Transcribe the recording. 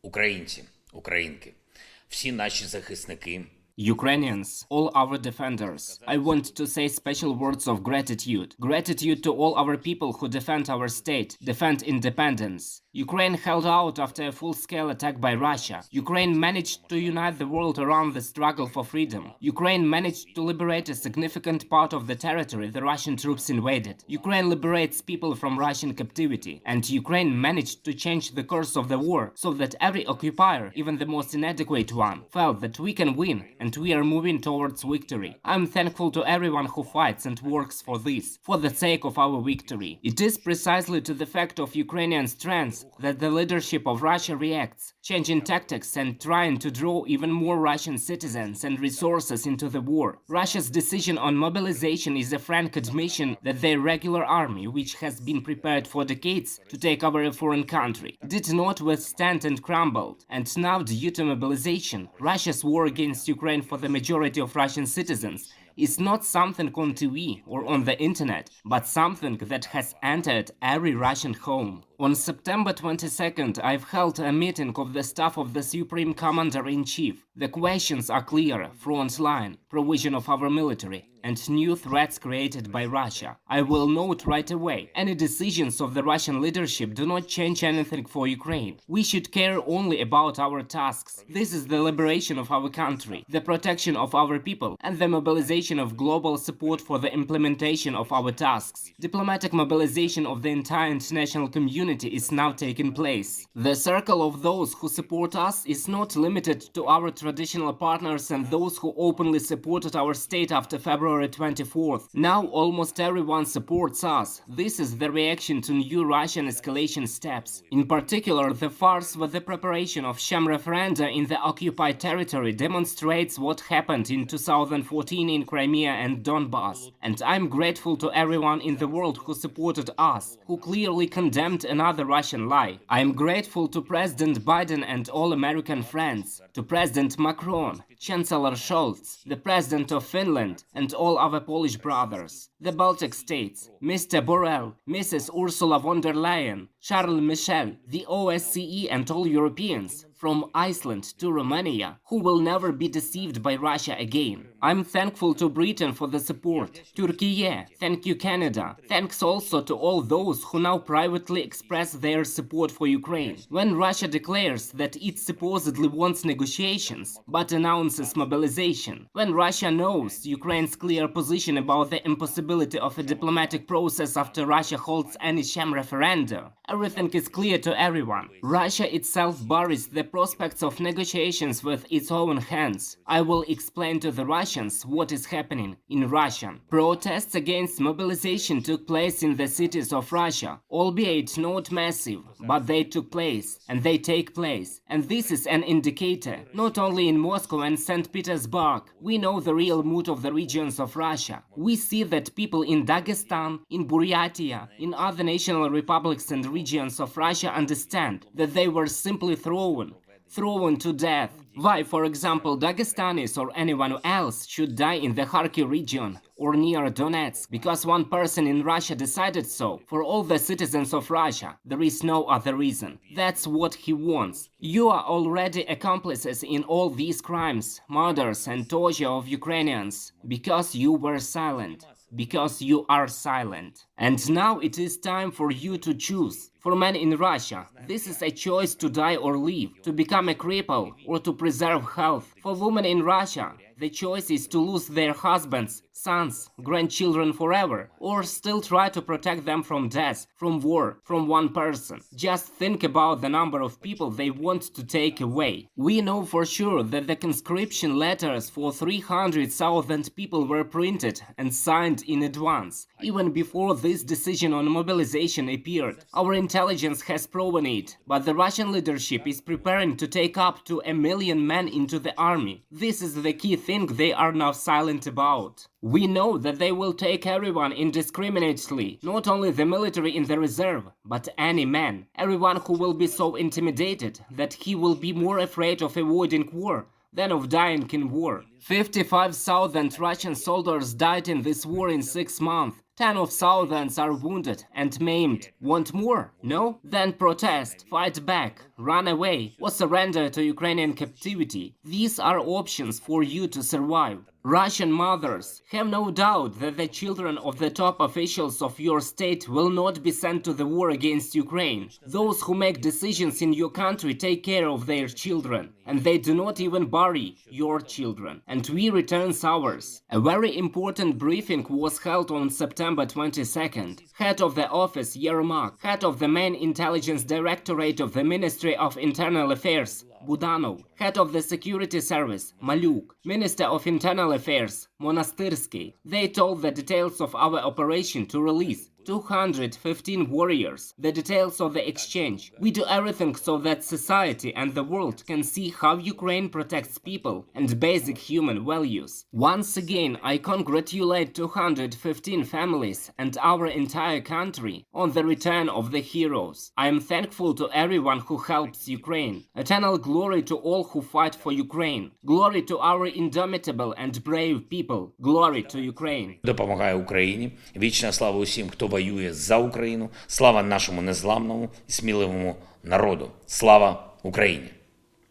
Українці, українки, всі наші захисники. Ukrainians, all our defenders, I want to say special words of gratitude. Gratitude to all our people who defend our state, defend independence. Ukraine held out after a full-scale attack by Russia. Ukraine managed to unite the world around the struggle for freedom. Ukraine managed to liberate a significant part of the territory the Russian troops invaded. Ukraine liberates people from Russian captivity. And Ukraine managed to change the course of the war so that every occupier, even the most inadequate one, felt that we can win and we are moving towards victory. I'm thankful to everyone who fights and works for this, for the sake of our victory. It is precisely to the fact of Ukrainian strength that the leadership of Russia reacts, changing tactics and trying to draw even more Russian citizens and resources into the war. Russia's decision on mobilization is a frank admission that their regular army, which has been prepared for decades to take over a foreign country, did not withstand and crumbled. And now, due to mobilization, Russia's war against Ukraine for the majority of Russian citizens is not something on TV or on the internet, but something that has entered every Russian home. On September 22nd, I've held a meeting of the staff of the Supreme Commander-in-Chief. The questions are clear: front line, provision of our military, and new threats created by Russia. I will note right away, any decisions of the Russian leadership do not change anything for Ukraine. We should care only about our tasks. This is the liberation of our country, the protection of our people, and the mobilization of global support for the implementation of our tasks. Diplomatic mobilization of the entire international community is now taking place. The circle of those who support us is not limited to our traditional partners and those who openly supported our state after February 24th. Now almost everyone supports us. This is the reaction to new Russian escalation steps. In particular, the farce with the preparation of sham referenda in the occupied territory demonstrates what happened in 2014 in Crimea and Donbass. And I'm grateful to everyone in the world who supported us, who clearly condemned another Russian lie. I am grateful to President Biden and all American friends, to President Macron, Chancellor Scholz, the President of Finland, and all our Polish brothers, the Baltic states, Mr. Borrell, Mrs. Ursula von der Leyen, Charles Michel, the OSCE and all Europeans, from Iceland to Romania, who will never be deceived by Russia again. I'm thankful to Britain for the support. Turkey, thank you Canada. Thanks also to all those who now privately express their support for Ukraine. When Russia declares that it supposedly wants negotiations, but announces mobilization. When Russia knows Ukraine's clear position about the impossibility of a diplomatic process after Russia holds any sham referenda. Everything is clear to everyone. Russia itself buries the prospects of negotiations with its own hands. I will explain to the Russians what is happening in Russia. Protests against mobilization took place in the cities of Russia, albeit not massive, but they took place, and they take place. And this is an indicator, not only in Moscow and St. Petersburg. We know the real mood of the regions of Russia. We see that people in Dagestan, in Buryatia, in other national republics and regions of Russia understand that they were simply thrown to death. Why, for example, Dagestanis or anyone else should die in the Kharkiv region or near Donetsk because one person in Russia decided so? For all the citizens of Russia, there is no other reason. That's what he wants. You are already accomplices in all these crimes, murders and torture of Ukrainians because you were silent. Because you are silent. And now it is time for you to choose. For men in Russia, this is a choice to die or live, to become a cripple or to preserve health. For women in Russia, the choice is to lose their husbands, sons, grandchildren forever, or still try to protect them from death, from war, from one person. Just think about the number of people they want to take away. We know for sure that the conscription letters for 300,000 people were printed and signed in advance, even before this decision on mobilization appeared. Our intelligence has proven it, but the Russian leadership is preparing to take up to 1 million men into the army. This is the key thing they are now silent about. We know that they will take everyone indiscriminately, not only the military in the reserve, but any man. Everyone who will be so intimidated that he will be more afraid of avoiding war than of dying in war. 55,000 Russian soldiers died in this war in 6 months. 10 of thousands are wounded and maimed. Want more? No? Then protest, fight back, run away, or surrender to Ukrainian captivity. These are options for you to survive. Russian mothers, have no doubt that the children of the top officials of your state will not be sent to the war against Ukraine. Those who make decisions in your country take care of their children, and they do not even bury your children. And we return ours. A very important briefing was held on September 22nd. Head of the office, Yermak, head of the main intelligence directorate of the Ministry of Internal Affairs, Budanov, head of the security service, Maluk, Minister of Internal Affairs, Monastyrsky. They told the details of our operation to release 215 warriors, the details of the exchange. We do everything so that society and the world can see how Ukraine protects people and basic human values. Once again, I congratulate 215 families and our entire country on the return of the heroes. I am thankful to everyone who helps Ukraine. Eternal glory to all who fight for Ukraine. Glory to our indomitable and brave people. Glory to Ukraine. Допомагає Україні. Вічна слава усім, хто воює за Україну. Слава нашому незламному і сміливому народу. Слава Україні!